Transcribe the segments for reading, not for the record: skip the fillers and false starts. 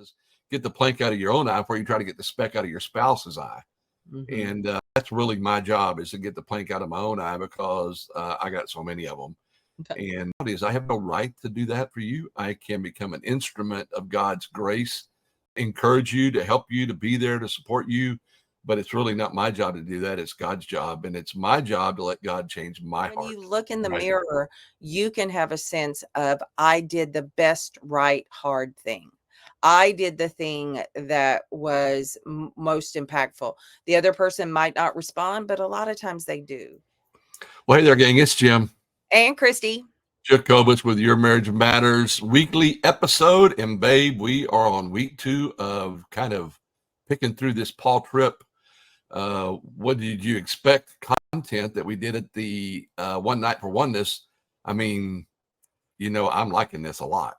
is get the plank out of your own eye before you try to get the speck out of your spouse's eye. Mm-hmm. And that's really my job, is to get the plank out of my own eye, because I got so many of them. And is I have no right to do that for you. I can become an instrument of God's grace, encourage you, to help you, to be there to support you. But it's really not my job to do that. It's God's job. And it's my job to let God change my heart. When you look in the Right. mirror, you can have a sense of, I did the best, right, hard thing. I did the thing that was most impactful. The other person might not respond, but a lot of times they do. Well, hey there, gang. It's Jim And Christy. Jacobus with Your Marriage Matters weekly episode. And babe, we are on week 2 of kind of picking through this Paul Tripp. What did you expect content that we did at the One Night for Oneness? I mean, I'm liking this a lot.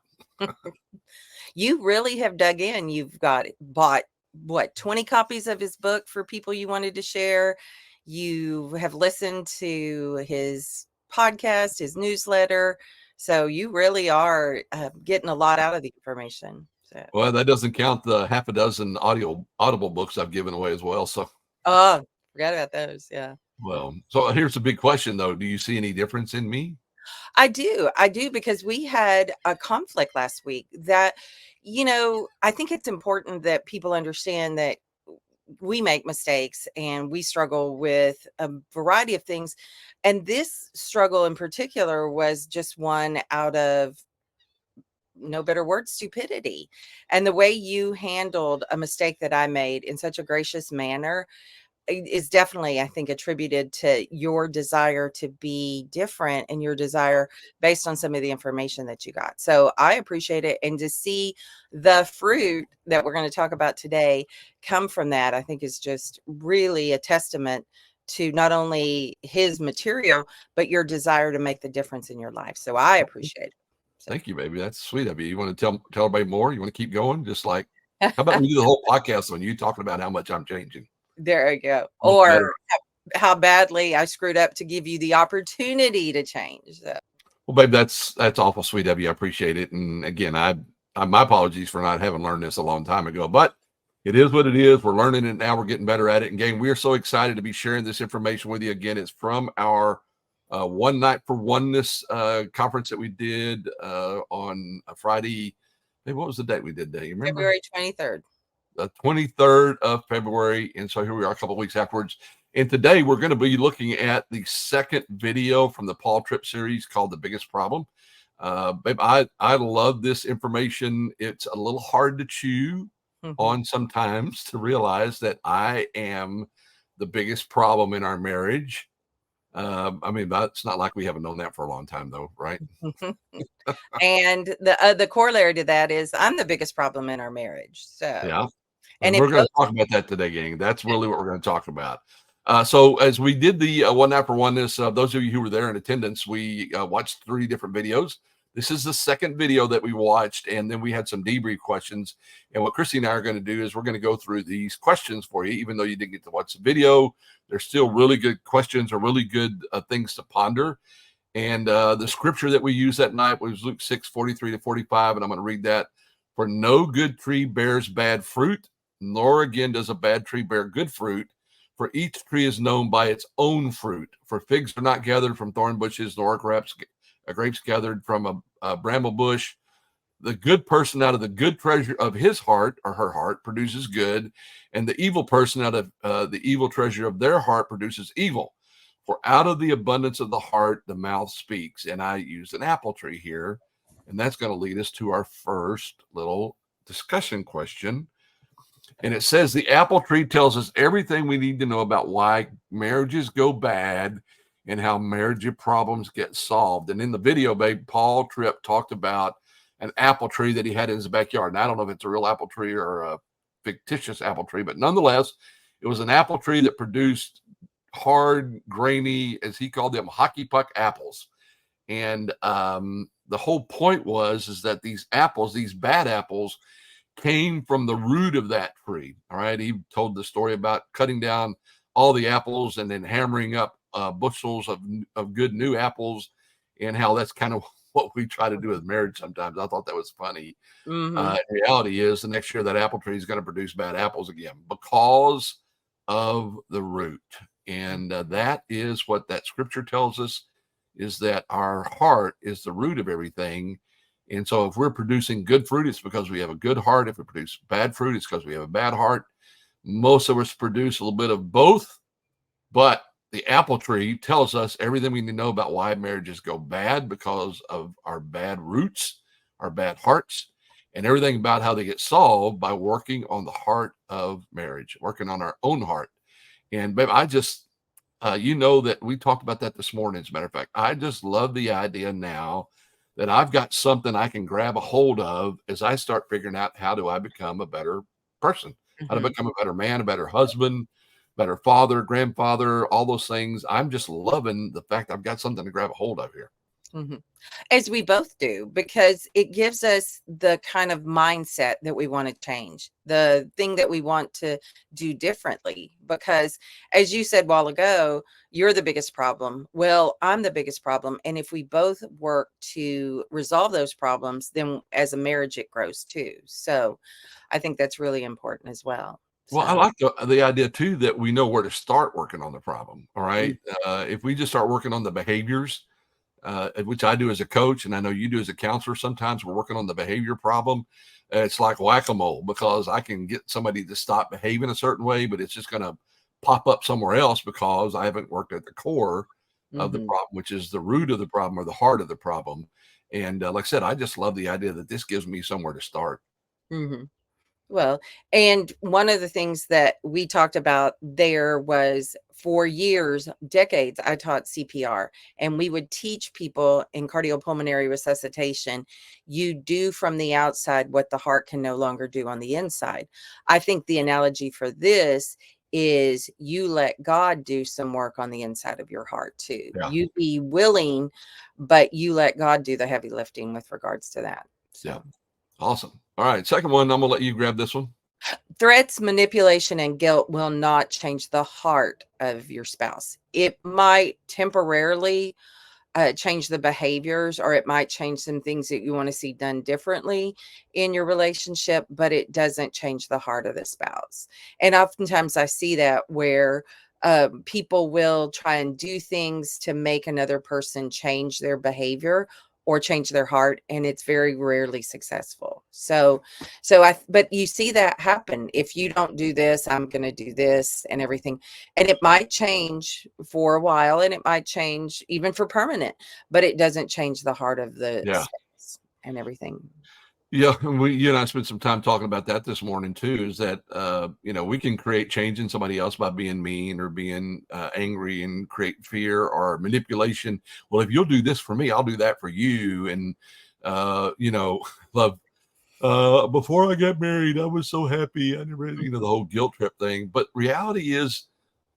You really have dug in. You've bought what, 20 copies of his book for people you wanted to share. You have listened to his podcast, his newsletter. So you really are getting a lot out of the information. So. Well, that doesn't count the half a dozen audible books I've given away as well. So, oh, forgot about those. Yeah. Well, so here's a big question though. Do you see any difference in me? I do, because we had a conflict last week that, I think it's important that people understand that we make mistakes and we struggle with a variety of things. And this struggle in particular was just one out of, no better word, stupidity. And the way you handled a mistake that I made in such a gracious manner is definitely, I think, attributed to your desire to be different and your desire based on some of the information that you got. So I appreciate it. And to see the fruit that we're going to talk about today come from that, I think is just really a testament to not only his material, but your desire to make the difference in your life. So I appreciate it. So. Thank you, baby. That's sweet of you. You want to tell everybody more? You want to keep going? Just like, how about we do the whole podcast on you talking about how much I'm changing? There you go. Or how badly I screwed up to give you the opportunity to change. So. Well, babe, that's awful sweet of you. I appreciate it. And again, I my apologies for not having learned this a long time ago, but it is what it is. We're learning it now. We're getting better at it. And gang, we are so excited to be sharing this information with you. Again, it's from our One Night for Oneness conference that we did on a Friday. Hey, what was the date we did today? You remember? February 23rd. The 23rd of February. And so here we are a couple of weeks afterwards. And today we're going to be looking at the second video from the Paul Tripp series called The Biggest Problem. Babe, I love this information. It's a little hard to chew on sometimes, to realize that I am the biggest problem in our marriage. I mean, it's not like we haven't known that for a long time though, right? And the corollary to that is I'm the biggest problem in our marriage. So yeah. And we're going to talk about that today, gang. That's really what we're going to talk about. So as we did the One Night for Oneness, those of you who were there in attendance, we watched 3 different videos. This is the second video that we watched, and then we had some debrief questions. And what Christy and I are going to do is we're going to go through these questions for you. Even though you didn't get to watch the video, they're still really good questions or really good things to ponder. And the scripture that we used that night was Luke 6:43-45, and I'm going to read that. For no good tree bears bad fruit, nor again does a bad tree bear good fruit. For each tree is known by its own fruit. For figs are not gathered from thorn bushes, nor grapes gathered from a bramble bush. The good person out of the good treasure of his heart or her heart produces good, and the evil person out of the evil treasure of their heart produces evil. For out of the abundance of the heart, the mouth speaks. And I used an apple tree here, and that's going to lead us to our first little discussion question. And it says the apple tree tells us everything we need to know about why marriages go bad and how marriage problems get solved. And in the video, babe, Paul Tripp talked about an apple tree that he had in his backyard. And I don't know if it's a real apple tree or a fictitious apple tree, but nonetheless, it was an apple tree that produced hard, grainy, as he called them, hockey puck apples. And the whole point is that these apples, these bad apples, came from the root of that tree. All right. He told the story about cutting down all the apples and then hammering up bushels of good new apples, and how that's kind of what we try to do with marriage sometimes. I thought that was funny. Mhm. Reality is the next year that apple tree is going to produce bad apples again because of the root. And that is what that scripture tells us, is that our heart is the root of everything. And so if we're producing good fruit, it's because we have a good heart. If we produce bad fruit, it's because we have a bad heart. Most of us produce a little bit of both, but the apple tree tells us everything we need to know about why marriages go bad because of our bad roots, our bad hearts, and everything about how they get solved by working on the heart of marriage, working on our own heart. And babe, I just, that we talked about that this morning. As a matter of fact, I just love the idea now that I've got something I can grab a hold of as I start figuring out how do I become a better person, how to Mhm. become a better man, a better husband, better father, grandfather, all those things. I'm just loving the fact I've got something to grab a hold of here. Mhm. As we both do, because it gives us the kind of mindset that we want to change, the thing that we want to do differently. Because as you said a while ago, you're the biggest problem. Well, I'm the biggest problem. And if we both work to resolve those problems, then as a marriage, it grows too. So I think that's really important as well. Well, I So, like the idea too that we know where to start working on the problem. All mm, right. If we just start working on the behaviors, which I do as a coach, and I know you do as a counselor, sometimes we're working on the behavior problem. It's like whack-a-mole, because I can get somebody to stop behaving a certain way, but it's just going to pop up somewhere else because I haven't worked at the core of the mhm, problem, which is the root of the problem or the heart of the problem. And like I said, I just love the idea that this gives me somewhere to start. mhm. Well, and one of the things that we talked about there was for years, decades, I taught CPR, and we would teach people in cardiopulmonary resuscitation, you do from the outside what the heart can no longer do on the inside. I think the analogy for this is you let God do some work on the inside of your heart too. Yeah. You be willing, but you let God do the heavy lifting with regards to that. Yeah. So. Awesome. All right. Second one, I'm going to let you grab this one. Threats, manipulation, and guilt will not change the heart of your spouse. It might temporarily change the behaviors, or it might change some things that you want to see done differently in your relationship, but it doesn't change the heart of the spouse. And oftentimes I see that where people will try and do things to make another person change their behavior or change their heart, and it's very rarely successful. But you see that happen. If you don't do this, I'm going to do this and everything. And it might change for a while, and it might change even for permanent, but it doesn't change the heart of the Yeah. spouse and everything. Yeah, and you and I spent some time talking about that this morning too. Is that we can create change in somebody else by being mean or being angry and create fear or manipulation. Well, if you'll do this for me, I'll do that for you. And love. Before I got married, I was so happy. I never, the whole guilt trip thing. But reality is,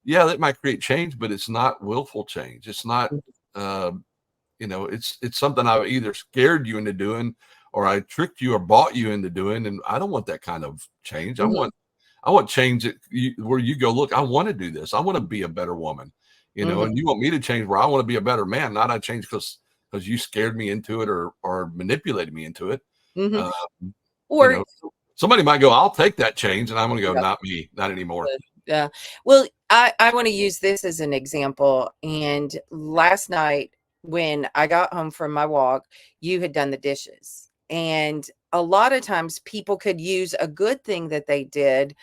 yeah, that might create change, but it's not willful change. It's not. Uh, it's something I've either scared you into doing or I tricked you or bought you into doing. And I don't want that kind of change. I Mhm, want change where you go, look, I want to do this. I want to be a better woman, mhm, and you want me to change where I want to be a better man. Not I change because you scared me into it or manipulated me into it. mhm. Uh, you Or know, somebody might go, I'll take that change. And I'm going to go, yeah, not me, not anymore. yeah. Well, I want to use this as an example. And last night, when I got home from my walk, you had done the dishes. And a lot of times people could use a good thing that they did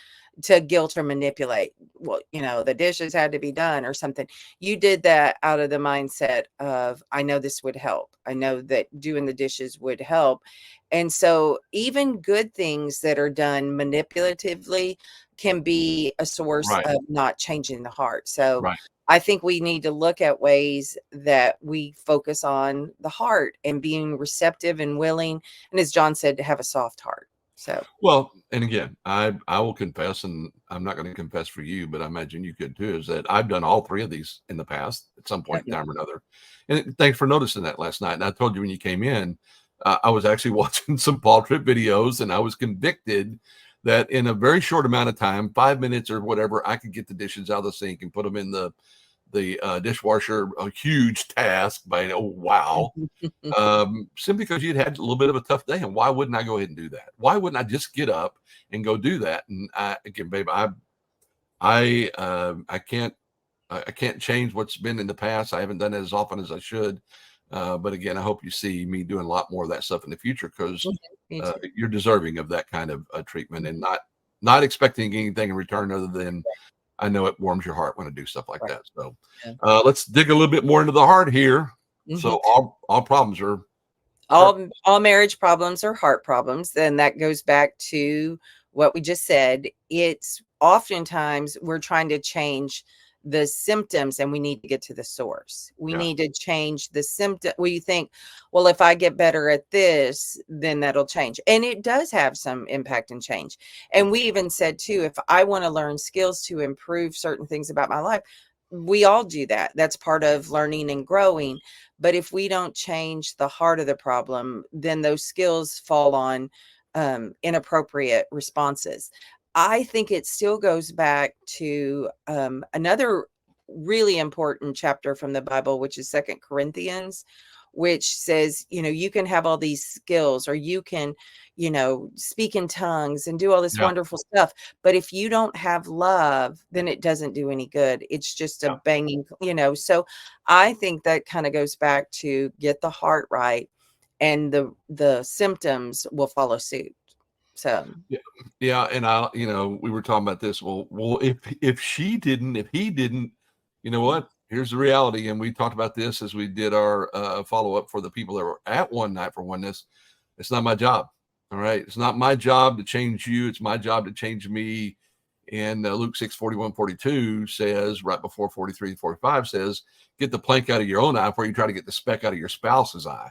to guilt or manipulate. Well, the dishes had to be done or something. You did that out of the mindset of, I know this would help. I know that doing the dishes would help. And so even good things that are done manipulatively can be a source Right. of not changing the heart. So Right. I think we need to look at ways that we focus on the heart and being receptive and willing. And as John said, to have a soft heart. So, Well, and again, I will confess, and I'm not going to confess for you, but I imagine you could too, is that I've done all three of these in the past at some point in okay. time or another. And thanks for noticing that last night. And I told you when you came in, I was actually watching some Paul Tripp videos, and I was convicted that in a very short amount of time, 5 minutes or whatever, I could get the dishes out of the sink and put them in the the dishwasher a huge task by, wow, simply because you'd had a little bit of a tough day. And why wouldn't I go ahead and do that? Why wouldn't I just get up and go do that? And again, babe, I can't change what's been in the past. I haven't done it as often as I should. But again, I hope you see me doing a lot more of that stuff in the future, because you're deserving of that kind of treatment, and not expecting anything in return other than I know it warms your heart when I do stuff like that. So let's dig a little bit more into the heart here. So all problems are all marriage problems are heart problems. Then that goes back to what we just said. It's oftentimes we're trying to change the symptoms, and we need to get to the source. We need to change the symptom. Well, you think, well, if I get better at this, then that'll change. And it does have some impact and change. And we even said too, if I want to learn skills to improve certain things about my life, we all do that. That's part of learning and growing. But if we don't change the heart of the problem, then those skills fall on inappropriate responses. I think it still goes back to another really important chapter from the Bible, which is Second Corinthians, which says, you can have all these skills, or you can, speak in tongues and do all this wonderful stuff. But if you don't have love, then it doesn't do any good. It's just a banging, So I think that kind of goes back to get the heart right, and the symptoms will follow suit. So yeah, and we were talking about this. Well, if he didn't, you know what? Here's the reality, and we talked about this as we did our follow up for the people that were at One Night for Oneness. It's not my job. All right, it's not my job to change you. It's my job to change me. And Luke 6:41-42 says, right before 43-45 says, get the plank out of your own eye before you try to get the speck out of your spouse's eye.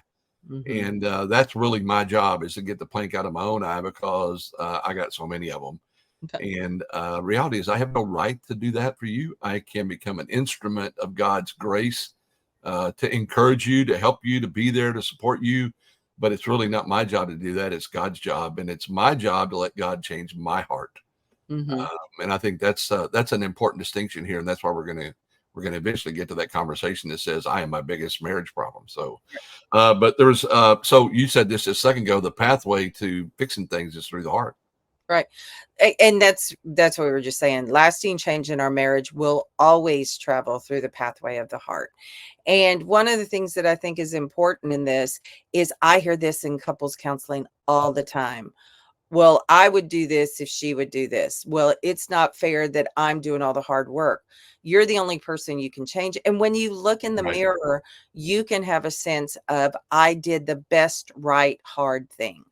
And that's really my job, is to get the plank out of my own eye, because I got so many of them. And reality is I have no right to do that for you. I can become an instrument of God's grace to encourage you, to help you, to be there to support you. But it's really not my job to do that. It's God's job. And it's my job to let God change my heart. And I think that's an important distinction here. And that's why we're going to eventually get to that conversation that says, I am my biggest marriage problem. So, but there's, so you said this a second ago, the pathway to fixing things is through the heart. Right. And that's what we were just saying. Lasting change in our marriage will always travel through the pathway of the heart. And one of the things that I think is important in this is, I hear this in couples counseling all the time. Well, I would do this if she would do this. Well, it's not fair that I'm doing all the hard work. You're the only person you can change. And when you look in the mirror, you can have a sense of, I did the best, right, hard thing.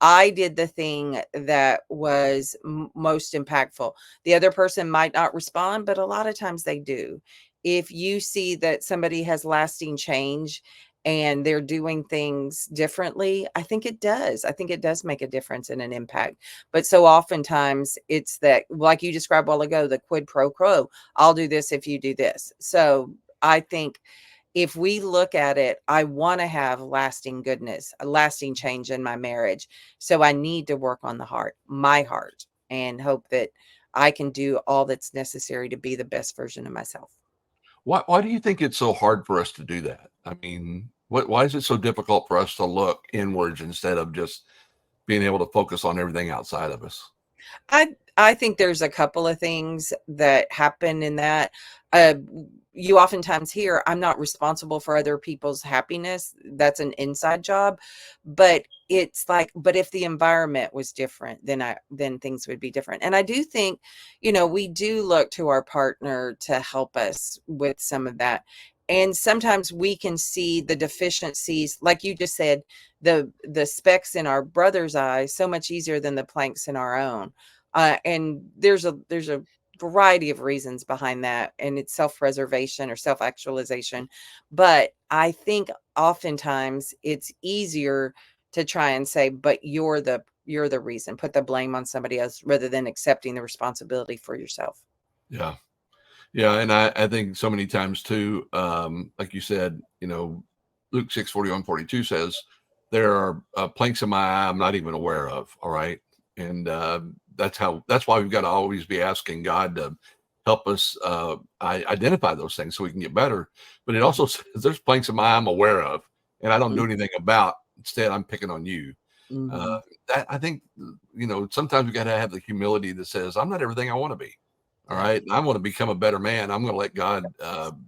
I did the thing that was most impactful. The other person might not respond, but a lot of times they do. If you see that somebody has lasting change and they're doing things differently, I think it does. I think it does make a difference and an impact. But so oftentimes it's that, like you described a while ago, the quid pro quo. I'll do this if you do this. So I think if we look at it, I want to have lasting goodness, a lasting change in my marriage. So I need to work on the heart, my heart, and hope that I can do all that's necessary to be the best version of myself. Why do you think it's so hard for us to do that? I mean, why is it so difficult for us to look inwards instead of just being able to focus on everything outside of us? I think there's a couple of things that happen in that. You oftentimes hear, I'm not responsible for other people's happiness. That's an inside job. But it's like, but if the environment was different, then things would be different. And I do think, we do look to our partner to help us with some of that. And sometimes we can see the deficiencies, like you just said, the specks in our brother's eyes so much easier than the planks in our own. And there's a variety of reasons behind that, and it's self-preservation or self-actualization. But I think oftentimes it's easier to try and say, but you're the reason, put the blame on somebody else rather than accepting the responsibility for yourself. Yeah. Yeah. And I think so many times too, like you said, Luke 6:41-42 says, there are planks in my eye I'm not even aware of. All right. And that's why we've got to always be asking God to help us identify those things so we can get better. But it also says there's planks of mine I'm aware of, and I don't do anything about. Instead, I'm picking on you. Uh, Mm-hmm. that I think, sometimes we got to have the humility that says, I'm not everything I want to be. All Yeah. right. I want to become a better man. I'm going to let God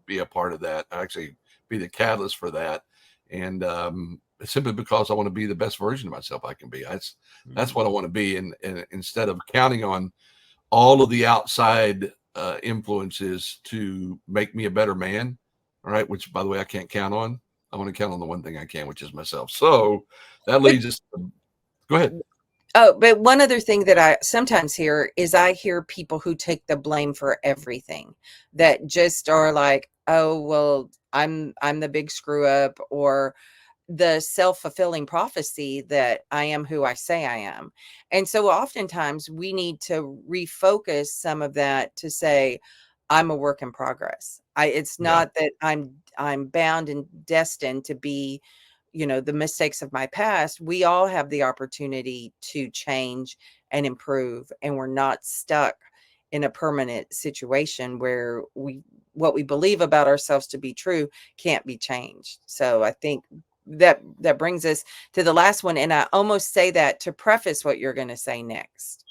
be a part of that, actually be the catalyst for that. And simply because I want to be the best version of myself I can be. That's what I want to be. And instead of counting on all of the outside influences to make me a better man, all right, which by the way, I can't count on. I want to count on the one thing I can, which is myself. So that But leads us to, go ahead. oh, but one other thing that I sometimes hear is I hear people who take the blame for everything, that just are like, "Oh, well, I'm the big screw up," or the self-fulfilling prophecy that I am who I say I am. And so oftentimes we need to refocus some of that to say, I'm a work in progress. It's Yeah. not that I'm bound and destined to be, the mistakes of my past. We all have the opportunity to change and improve, and we're not stuck in a permanent situation where what we believe about ourselves to be true can't be changed. So I think that brings us to the last one, and I almost say that to preface what you're going to say next.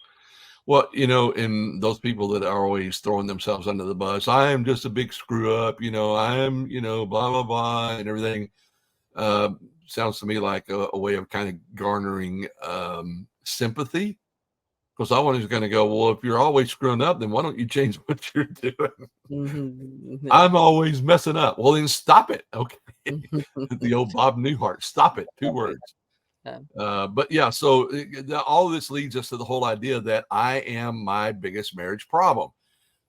Well, in those people that are always throwing themselves under the bus, I am just a big screw up, I am, blah, blah, blah, and everything. Uh, Sounds to me like a way of kind of garnering sympathy. Because I was going to go, well, if you're always screwing up, then why don't you change what you're doing? Mhm. I'm always messing up. Well, then stop it. Okay. Mhm. The old Bob Newhart, stop it. Two words. Yeah. But yeah, so all of this leads us to the whole idea that I am my biggest marriage problem,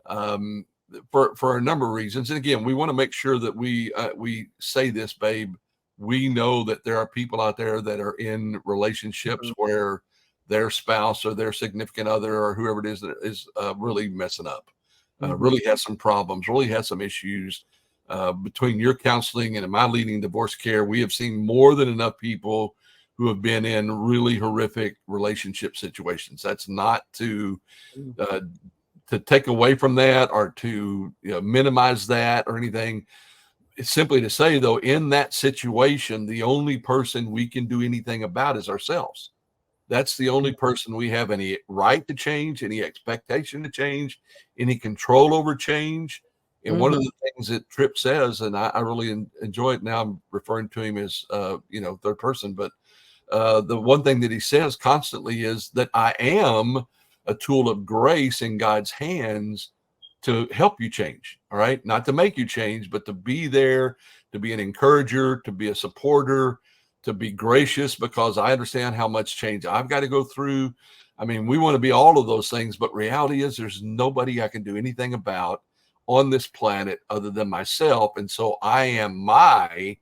um, for a number of reasons. And again, we want to make sure that we say this, babe. We know that there are people out there that are in relationships Mhm. where their spouse or their significant other or whoever it is that is really messing up, Mhm. really has some problems, really has some issues. Between your counseling and my leading divorce care, we have seen more than enough people who have been in really horrific relationship situations. That's not uh, to take away from that or to minimize that or anything. It's simply to say, though, in that situation, the only person we can do anything about is ourselves. That's the only person we have any right to change, any expectation to change, any control over change. And one of Mhm. the things that Tripp says, and I really enjoy it now, I'm referring to him as, third person, but the one thing that he says constantly is that I am a tool of grace in God's hands to help you change. All right. Not to make you change, but to be there, to be an encourager, to be a supporter, to be gracious, because I understand how much change I've got to go through. I mean, we want to be all of those things, but reality is there's nobody I can do anything about on this planet other than myself. And so I am my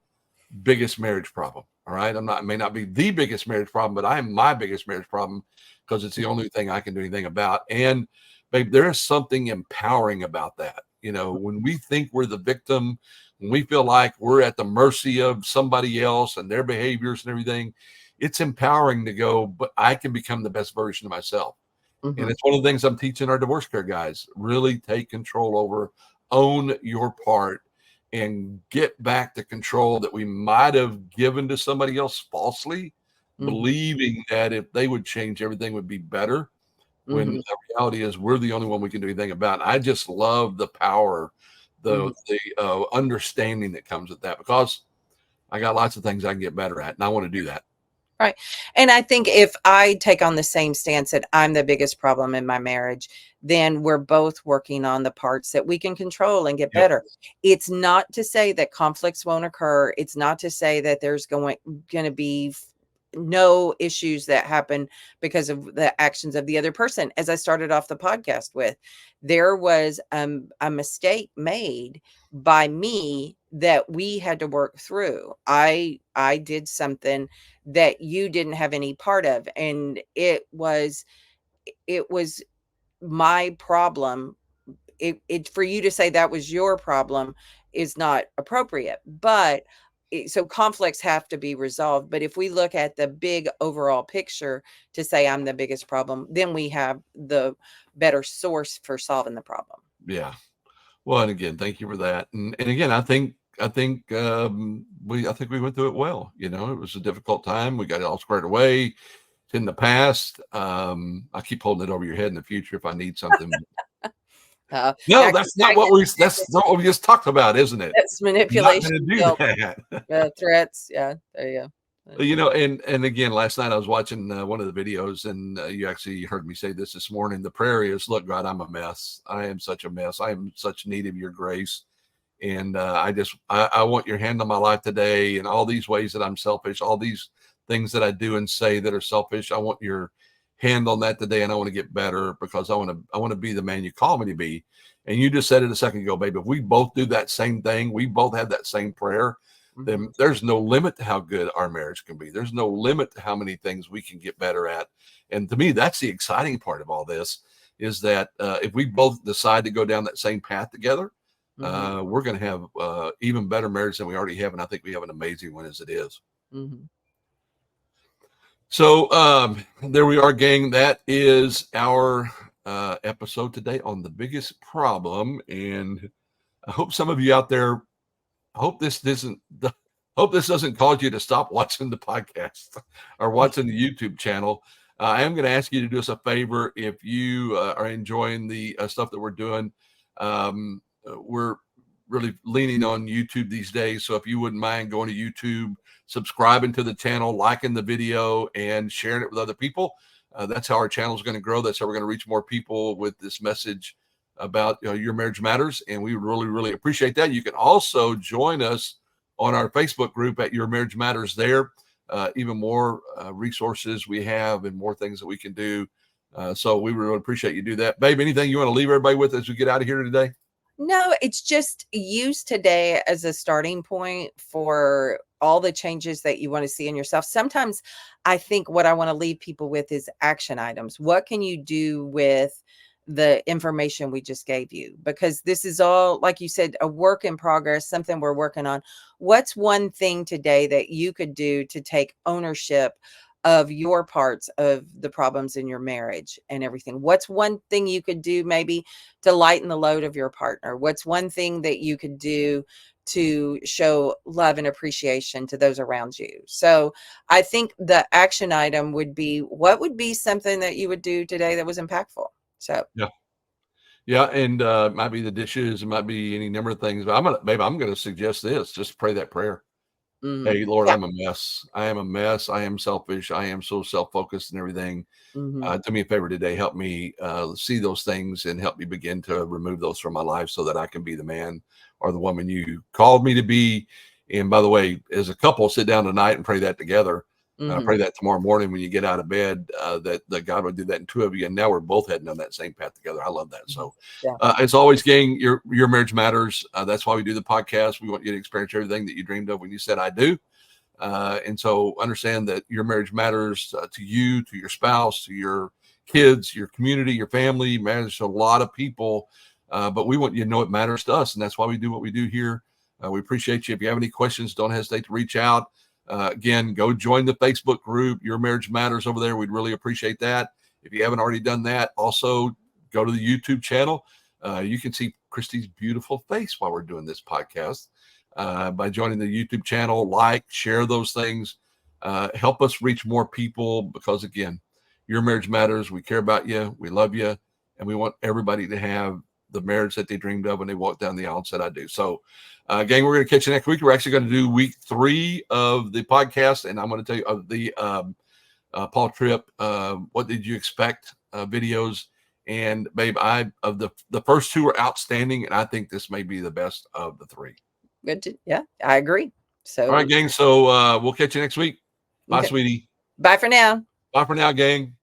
biggest marriage problem. All right. I may not be the biggest marriage problem, but I am my biggest marriage problem because it's the only thing I can do anything about. And babe, there is something empowering about that. When we think we're the victim, when we feel like we're at the mercy of somebody else and their behaviors and everything, it's empowering to go, but I can become the best version of myself. And Mhm. it's one of the things I'm teaching our divorce care guys. Really take control over, own your part, and get back the control that we might have given to somebody else falsely, Mhm. believing that if they would change, everything would be better. When Mhm. the reality is, we're the only one we can do anything about. I just love the power, Mhm. the understanding that comes with that, because I got lots of things I can get better at, and I want to do that. Right. And I think if I take on the same stance that I'm the biggest problem in my marriage, then we're both working on the parts that we can control and get Yep. better. It's not to say that conflicts won't occur. It's not to say that there's going to be no issues that happen because of the actions of the other person. As I started off the podcast with, there was a mistake made by me that we had to work through. I did something that you didn't have any part of, and it was my problem. It for you to say that was your problem is not appropriate, but so conflicts have to be resolved. But if we look at the big overall picture to say I'm the biggest problem, then we have the better source for solving the problem. Yeah. Well, and again, thank you for that. And again, I think we went through it well. You know, it was a difficult time. We got it all squared away. It's in the past. I keep holding it over your head in the future if I need something. No, That that's not what we just talked about, isn't it? that's I'm not manipulation, going to do guilt, that. threats. Yeah, there you go. You know, and again, last night I was watching one of the videos, and you actually heard me say this morning. The prayer is, look, God, I'm a mess. I am such a mess. I am such need of your grace. And I want your hand on my life today, and all these ways that I'm selfish, all these things that I do and say that are selfish. I want your hand on that today, and I want to get better because I want to be the man you call me to be. And you just said it a second ago, babe. If we both do that same thing, we both have that same prayer, then there's no limit to how good our marriage can be. There's no limit to how many things we can get better at. And to me, that's the exciting part of all this, is that if we both decide to go down that same path together, we're going to have even better marriage than we already have. And I think we have an amazing one as it is. So there we are, gang. That is our episode today on the biggest problem. And I hope some of you out there, hope this doesn't cause you to stop watching the podcast or watching the YouTube channel. I am going to ask you to do us a favor. If you are enjoying the stuff that we're doing, we're really leaning on YouTube these days. So if you wouldn't mind going to YouTube, subscribing to the channel, liking the video, and sharing it with other people, that's how our channel is going to grow. That's how we're going to reach more people with this message about your marriage matters. And we really, really appreciate that. You can also join us on our Facebook group at Your Marriage Matters there. Even more resources we have and more things that we can do. So we really appreciate you do that. Babe, anything you want to leave everybody with as we get out of here today? No, it's just use today as a starting point for all the changes that you want to see in yourself. Sometimes I think what I want to leave people with is action items. What can you do with the information we just gave you? Because this is all, like you said, a work in progress, something we're working on. What's one thing today that you could do to take ownership of your parts of the problems in your marriage and everything? What's one thing you could do maybe to lighten the load of your partner? What's one thing that you could do to show love and appreciation to those around you? So I think the action item would be, what would be something that you would do today that was impactful? So yeah, and it might be the dishes, it might be any number of things. But I'm gonna suggest this: just pray that prayer. Hey, Lord, yeah. I'm a mess. I am a mess. I am selfish. I am so self-focused and everything. Do me a favor today. Help me see those things and help me begin to remove those from my life so that I can be the man or the woman you called me to be. And by the way, as a couple, sit down tonight and pray that together. Pray that tomorrow morning when you get out of bed, that God would do that in two of you. And now we're both heading on that same path together. I love that. So as always, gang, your marriage matters. That's why we do the podcast. We want you to experience everything that you dreamed of when you said I do. And so understand that your marriage matters to you, to your spouse, to your kids, your community, your family, matters to a lot of people. But we want you to know it matters to us. And that's why we do what we do here. We appreciate you. If you have any questions, don't hesitate to reach out. Again, go join the Facebook group, Your Marriage Matters, over there. We'd really appreciate that. If you haven't already done that, also go to the YouTube channel. You can see Christy's beautiful face while we're doing this podcast. By joining the YouTube channel, share those things, help us reach more people, because again, your marriage matters. We care about you. We love you. And we want everybody to have the marriage that they dreamed of when they walked down the aisle and said, I do. So, gang, we're going to catch you next week. We're actually going to do week 3 of the podcast. And I'm going to tell you of the Paul Tripp, what did you expect videos. And babe, of the first 2 are outstanding. And I think this may be the best of the 3. Good. Yeah, I agree. So all right, gang. So we'll catch you next week. Bye, okay. sweetie. Bye for now. Bye for now, gang.